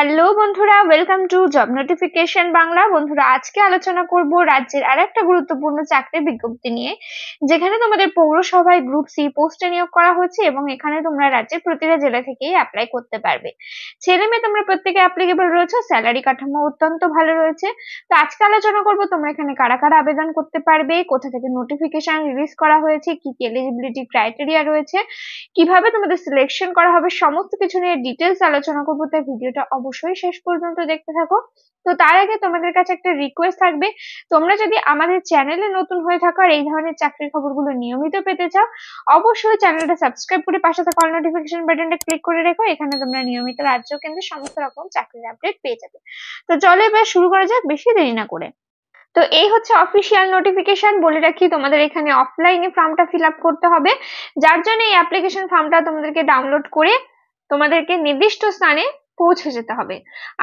Hello বন্ধুরা, welcome to job notification Bangla. বন্ধুরা, আজকে আলোচনা করব রাজ্যের আরেকটা গুরুত্বপূর্ণ চাকরির বিজ্ঞপ্তি নিয়ে, যেখানে তোমাদের পৌরসভায় গ্রুপ সি পোস্টে নিয়োগ করা হচ্ছে এবং এখানে তোমরা রাজ্যের প্রতিটা জেলা থেকেই অ্যাপ্লাই করতে পারবে। ছেলে মেয়ে তোমরা প্রত্যেকে অ্যাপ্লিকেবল রয়েছে, স্যালারি কাঠামো অত্যন্ত ভালো রয়েছে। তো আজকে আলোচনা করব তোমরা এখানে কারা কারা আবেদন করতে পারবে, কোথা থেকে নোটিফিকেশন রিলিজ করা হয়েছে, কি কি এলিজিবিলিটি ক্রাইটেরিয়া রয়েছে, কিভাবে তোমাদের সিলেকশন করা হবে, সমস্ত কিছু নিয়ে ডিটেলস আলোচনা করবো। তাই ভিডিওটা অবশ্যই শেষ পর্যন্ত দেখতে থাকো। তো তার আগে তোমাদের কাছে একটা রিকোয়েস্ট থাকবে, তোমরা যদি আমাদের চ্যানেলে নতুন হয়ে থাকো আর এই ধরনের চাকরির খবরগুলো নিয়মিত পেতে চাও, অবশ্যই চ্যানেলটা সাবস্ক্রাইব করে পাশে থাকা অল নোটিফিকেশন বাটনটা ক্লিক করে রেখো। এখানে তোমরা নিয়মিত রাজ্য কেন্দ্রের সমস্ত রকম চাকরির আপডেট পেয়ে যাবে। তো চলো এবার শুরু করা যাক, বেশি দেরি না করে। তো এই হচ্ছে অফিসিয়াল নোটিফিকেশন। বলে রাখি, তোমাদের এখানে অফলাইনে ফর্মটা ফিল আপ করতে হবে, যার জন্য এই অ্যাপ্লিকেশন ফর্মটা তোমাদেরকে ডাউনলোড করে তোমাদেরকে নির্দিষ্ট স্থানে পৌঁছে যেতে হবে।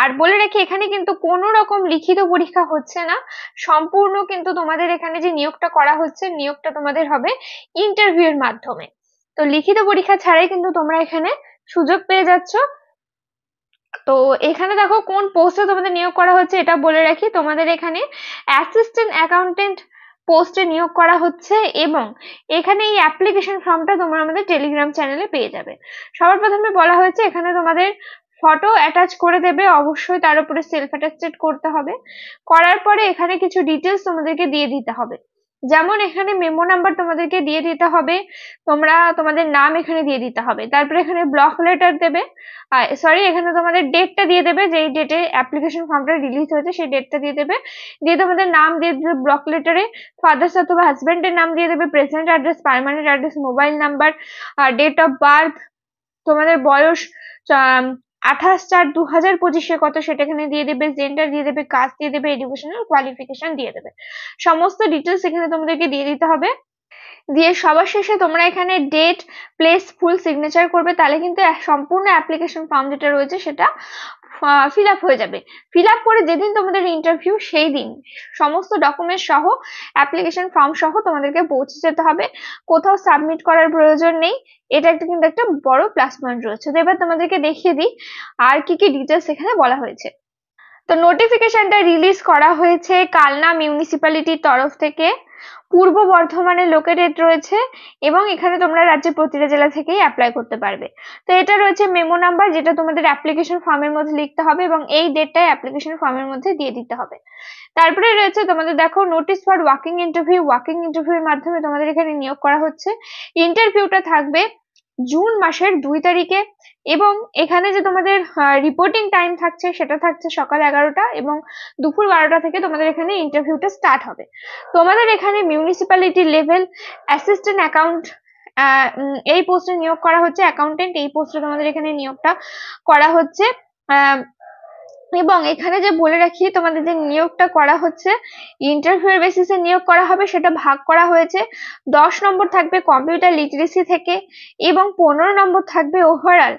আর বলে রাখি, এখানে কিন্তু কোনো রকম লিখিত পরীক্ষা হচ্ছে না, সম্পূর্ণ কিন্তু তোমাদের এখানে যে নিয়োগটা করা হচ্ছে, নিয়োগটা তোমাদের হবে ইন্টারভিউ এর মাধ্যমে। তো লিখিত পরীক্ষা ছাড়াই কিন্তু তোমরা এখানে সুযোগ পেয়ে যাচ্ছ। তো এখানে দেখো কোন পোস্টে তোমাদের নিয়োগ করা হচ্ছে এটা বলে রাখি। তোমাদের এখানে অ্যাসিস্ট্যান্ট অ্যাকাউন্টেন্ট পোস্টে নিয়োগ করা হচ্ছে এবং এখানে এই অ্যাপ্লিকেশন ফর্মটা তোমরা আমাদের টেলিগ্রাম চ্যানেলে পেয়ে যাবে। সবার প্রথমে বলা হয়েছে এখানে তোমাদের ফটো অ্যাটাচ করে দেবে, অবশ্যই তার উপরে সেলফ অ্যাটাস্টেড করতে হবে। করার পরে এখানে কিছু ডিটেলস তোমাদেরকে দিয়ে দিতে হবে, যেমন এখানে মেমো নাম্বার তোমাদেরকে দিয়ে দিতে হবে, তোমরা তোমাদের নাম এখানে দিয়ে দিতে হবে, তারপরে এখানে ব্লক লেটার দেবে, এখানে তোমাদের ডেটটা দিয়ে দেবে, যেই ডেটে অ্যাপ্লিকেশন ফর্মটা রিলিজ হয়েছে সেই ডেটটা দিয়ে দেবে, দিয়ে তোমাদের নাম দিয়ে দেবে ব্লক লেটারে, ফাদার্স অথবা হাজবেন্ডের নাম দিয়ে দেবে, present address, permanent address, mobile number, date of birth, তোমাদের বয়স 28/4/2025 কত সেটা এখানে দিয়ে দেবে, জেন্ডার দিয়ে দেবে, কাস্ট দিয়ে দেবে, এডুকেশনাল কোয়ালিফিকেশন দিয়ে দেবে। সমস্ত ডিটেলস এখানে তোমাদেরকে দিয়ে দিতে হবে। দিয়ে সবার শেষে তোমরা এখানে ডেট, প্লেস, ফুল সিগনেচার করবে, তাহলে কিন্তু সম্পূর্ণ অ্যাপ্লিকেশন ফর্ম যেটা রয়েছে সেটা ফিল আপ হয়ে যাবে। ফিল আপ করে যেদিন তোমাদের ইন্টারভিউ সেই দিন সমস্ত ডকুমেন্ট সহ অ্যাপ্লিকেশন ফর্ম সহ তোমাদেরকে পৌঁছে যেতে হবে, কোথাও সাবমিট করার প্রয়োজন নেই। এটা কিন্তু একটা বড় প্লাস পয়েন্ট রয়েছে। তো এবার তোমাদেরকে দেখিয়ে দিই আর কি কি ডিটেলস এখানে বলা হয়েছে। তো নোটিফিকেশনটা রিলিজ করা হয়েছে কালনা মিউনিসিপ্যালিটির তরফ থেকে, পূর্ব বর্ধমানে লোকেটেড রয়েছে এবং এখানে তোমরা রাজ্যের প্রতিটা জেলা থেকেই অ্যাপ্লাই করতে পারবে। তো এটা রয়েছে মেমো নাম্বার, যেটা তোমাদের অ্যাপ্লিকেশন ফর্মের মধ্যে লিখতে হবে এবং এই ডেটটাই অ্যাপ্লিকেশন ফর্মের মধ্যে দিয়ে দিতে হবে। তারপরে রয়েছে তোমাদের দেখো notice for walking interview. Walking ইন্টারভিউর মাধ্যমে তোমাদের এখানে নিয়োগ করা হচ্ছে। ইন্টারভিউটা থাকবে জুন মাসের 2 তারিখে এবং এখানে যে তোমাদের রিপোর্টিং টাইম থাকছে সেটা থাকছে সকাল 11টা এবং দুপুর 12টা থেকে তোমাদের এখানে ইন্টারভিউটা স্টার্ট হবে। তোমাদের এখানে মিউনিসিপ্যালিটি লেভেল অ্যাসিস্ট্যান্ট অ্যাকাউন্ট এই পোস্টে নিয়োগ করা হচ্ছে, অ্যাকাউন্টেন্ট এই পোস্টে তোমাদের এখানে নিয়োগটা করা হচ্ছে। এবং এখানে যে বলে রাখি, তোমাদের যে নিয়োগটা করা হচ্ছে ইন্টারভিউ এর বেসিসে নিয়োগ করা হবে, সেটা ভাগ করা হয়েছে। 10 নম্বর থাকবে কম্পিউটার লিটারেসি থেকে এবং 15 নম্বর থাকবে overall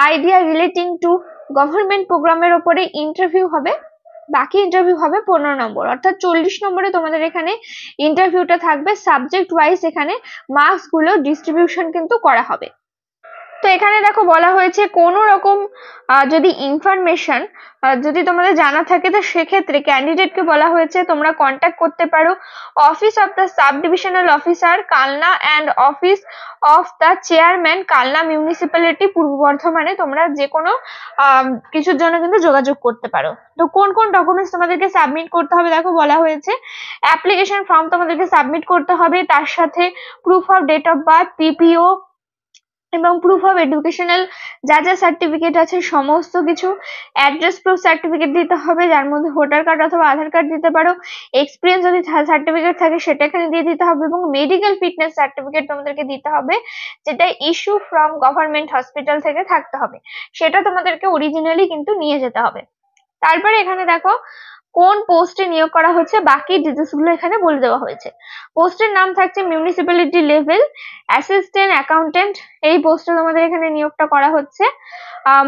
idea relating to government প্রোগ্রামের উপরে ইন্টারভিউ হবে। বাকি ইন্টারভিউ হবে 15 নম্বর, অর্থাৎ 40 নম্বরে তোমাদের এখানে ইন্টারভিউটা থাকবে। সাবজেক্ট ওয়াইজ এখানে মার্কস গুলো ডিস্ট্রিবিউশন কিন্তু করা হবে। তো এখানে দেখো বলা হয়েছে কোনো রকম যদি ইনফরমেশন যদি তোমাদের জানা থাকে, তো সেক্ষেত্রে ক্যান্ডিডেটকে বলা হয়েছে তোমরা কন্ট্যাক্ট করতে পারো office of the sub divisional officer Kalna and office of the chairman Kalna municipality পূর্ব বর্ধমানে। তোমরা যে কোনো কিছুর জন্য কিন্তু যোগাযোগ করতে পারো। তো কোন কোন ডকুমেন্টস তোমাদেরকে সাবমিট করতে হবে দেখো বলা হয়েছে, অ্যাপ্লিকেশন ফর্ম তোমাদেরকে সাবমিট করতে হবে, তার সাথে proof of date of birth, PPO এবং প্রুফ অফ এডুকেশনাল যা যা সার্টিফিকেট আছে সমস্ত কিছু, অ্যাড্রেস প্রুফ সার্টিফিকেট দিতে হবে, যার মধ্যে ভোটার কার্ড অথবা আধার কার্ড দিতে পারো, এক্সপিরিয়েন্স যদি সার্টিফিকেট থাকে সেটা এখানে দিয়ে দিতে হবে এবং মেডিকেল ফিটনেস সার্টিফিকেট তোমাদেরকে দিতে হবে, যেটা ইস্যু ফ্রম গভর্নমেন্ট হসপিটাল থেকে থাকতে হবে, সেটা তোমাদেরকে অরিজিনালি কিন্তু নিয়ে যেতে হবে। তারপরে এখানে দেখো কোন পোস্টে নিয়োগ করা হচ্ছে, বাকি ডিটেলস গুলো এখানে বলে দেওয়া হয়েছে। পোস্টের নাম থাকছে মিউনিসিপ্যালিটি লেভেল অ্যাসিস্ট্যান্ট অ্যাকাউন্টেন্ট, এই পোস্টে তোমাদের এখানে নিয়োগটা করা হচ্ছে।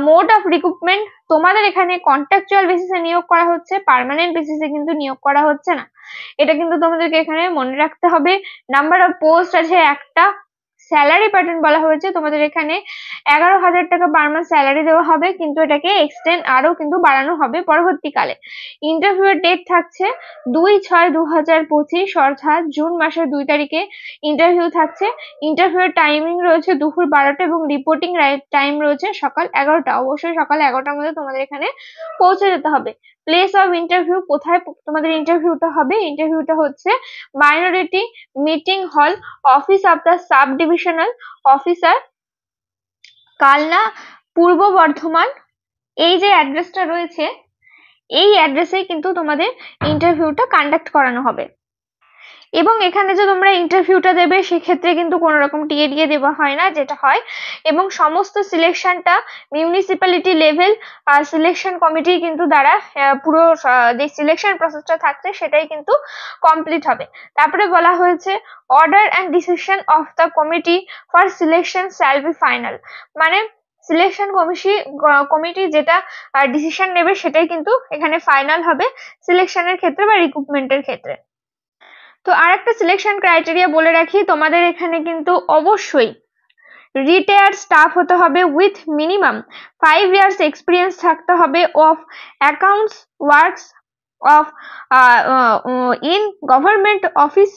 মোড অফ রিক্রুটমেন্ট, তোমাদের এখানে কন্ট্রাকচুয়াল বেসিসে নিয়োগ করা হচ্ছে, পার্মানেন্ট বেসিসে কিন্তু নিয়োগ করা হচ্ছে না, এটা কিন্তু তোমাদেরকে এখানে মনে রাখতে হবে। নাম্বার অফ পোস্ট আছে একটা, স্যালারি প্যাটার্ন বলা হয়েছে তোমাদের এখানে 11,000 টাকা পার মান্থ স্যালারি দেওয়া হবে, কিন্তু এটাকে এক্সটেন্ড আরো কিন্তু বাড়ানো হবে পরবর্তীকালে। ইন্টারভিউয়ের ডেট থাকছে 2/6/2025 অর্থাৎ জুন মাসের 2 তারিখে ইন্টারভিউ থাকছে। ইন্টারভিউয়ের টাইমিং রয়েছে দুপুর 12টা এবং রিপোর্টিং টাইম রয়েছে সকাল 11টা। অবশ্যই সকাল 11টার মধ্যে তোমাদের এখানে পৌঁছে যেতে হবে। প্লেস অফ ইন্টারভিউ, কোথায় তোমাদের ইন্টারভিউটা হবে? ইন্টারভিউটা হচ্ছে মাইনরিটি মিটিং হল, office of the sub divisional officer, Kalna, পূর্ব বর্ধমান। এই যে অ্যাড্রেসটা রয়েছে এই অ্যাড্রেসে কিন্তু তোমাদের ইন্টারভিউটা কন্ডাক্ট করানো হবে। এবং এখানে যে তোমরা ইন্টারভিউটা দেবে সেক্ষেত্রে কিন্তু কোনো রকম টিএ দেওয়া হয় না, যেটা হয়, এবং সমস্ত সিলেকশনটা মিউনিসিপ্যালিটি লেভেল সিলেকশন কমিটি কিন্তু দ্বারা পুরো যে সিলেকশন প্রসেসটা থাকছে সেটাই কিন্তু কমপ্লিট হবে। তারপরে বলা হয়েছে order and decision of the committee for selection shall be final, মানে সিলেকশন কমিটি যেটা ডিসিশন নেবে সেটাই কিন্তু এখানে ফাইনাল হবে সিলেকশনের ক্ষেত্রে বা রিক্রুটমেন্টের ক্ষেত্রে। তো আরেকটা সিলেকশন ক্রাইটেরিয়া বলে রাখি, তোমাদের এখানে কিন্তু অবশ্যই রিটায়ার্ড স্টাফ হতে হবে উইথ মিনিমাম 5 ইয়ার্স এক্সপিরিয়েন্স থাকতে হবে of accounts works of in government office.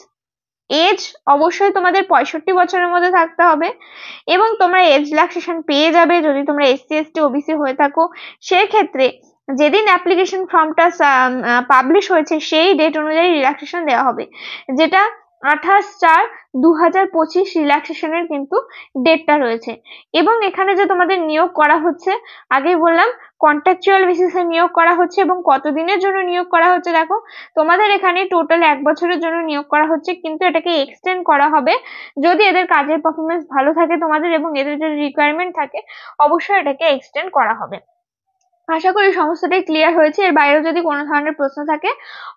Age অবশ্যই তোমাদের 65 বছরের মধ্যে থাকতে হবে, এবং তোমরা এজ রিল্যাক্সেশন পেয়ে যাবে যদি তোমরা SC ST OBC হয়ে থাকো। সেক্ষেত্রে যেদিন অ্যাপ্লিকেশন ফর্মটা পাবলিশ হয়েছে সেই ডেট অনুযায়ী রিল্যাক্সেশন দেওয়া হবে, যেটা 28/4/2025 রিল্যাক্সেশনের কিন্তু ডেটটা রয়েছে। এবং এখানে যে তোমাদের নিয়োগ করা হচ্ছে, আগেই বললাম কন্ট্রাকচুয়াল বেসিসে নিয়োগ করা হচ্ছে এবং কতদিনের জন্য নিয়োগ করা হচ্ছে। দেখো তোমাদের এখানে টোটাল 1 বছরের জন্য নিয়োগ করা হচ্ছে, কিন্তু এটাকে এক্সটেন্ড করা হবে যদি এদের কাজের পারফরমেন্স ভালো থাকে তোমাদের এবং এদের যদি রিকোয়ারমেন্ট থাকে, অবশ্যই এটাকে এক্সটেন্ড করা হবে। আশা করি সমস্তটাই ক্লিয়ার হয়েছে। এর বাইরেও যদি কোনো ধরনের প্রশ্ন থাকে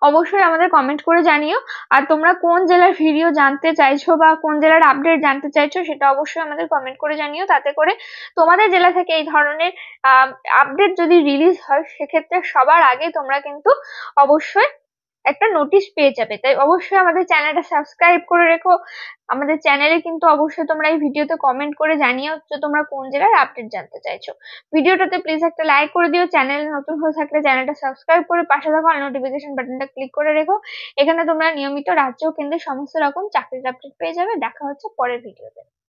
অবশ্যই আমাদের কমেন্ট করে জানিও। আর তোমরা কোন জেলার ভিডিও জানতে চাইছো বা কোন জেলার আপডেট জানতে চাইছো সেটা অবশ্যই আমাদের কমেন্ট করে জানিও। তাতে করে তোমাদের জেলা থেকে এই ধরনের আপডেট যদি রিলিজ হয় সেক্ষেত্রে সবার আগে তোমরা কিন্তু অবশ্যই একটা নোটিশ পেয়ে যাবে। তাই অবশ্যই আমাদের চ্যানেলটা সাবস্ক্রাইব করে রেখো। আমাদের চ্যানেলে কিন্তু অবশ্যই তোমরা এই ভিডিওতে কমেন্ট করে জানিও যে তোমরা কোন জেলার আপডেট জানতে চাইছো। ভিডিওটাতে প্লিজ একটা লাইক করে দিও। চ্যানেলে নতুন হয়ে থাকলে চ্যানেলটা সাবস্ক্রাইব করে পাশে থাকা অল নোটিফিকেশন বাটনটা ক্লিক করে রেখো। এখানে তোমরা নিয়মিত রাজ্য ও কেন্দ্রের সমস্ত রকম চাকরির আপডেট পেয়ে যাবে। দেখা হচ্ছে পরের ভিডিওতে।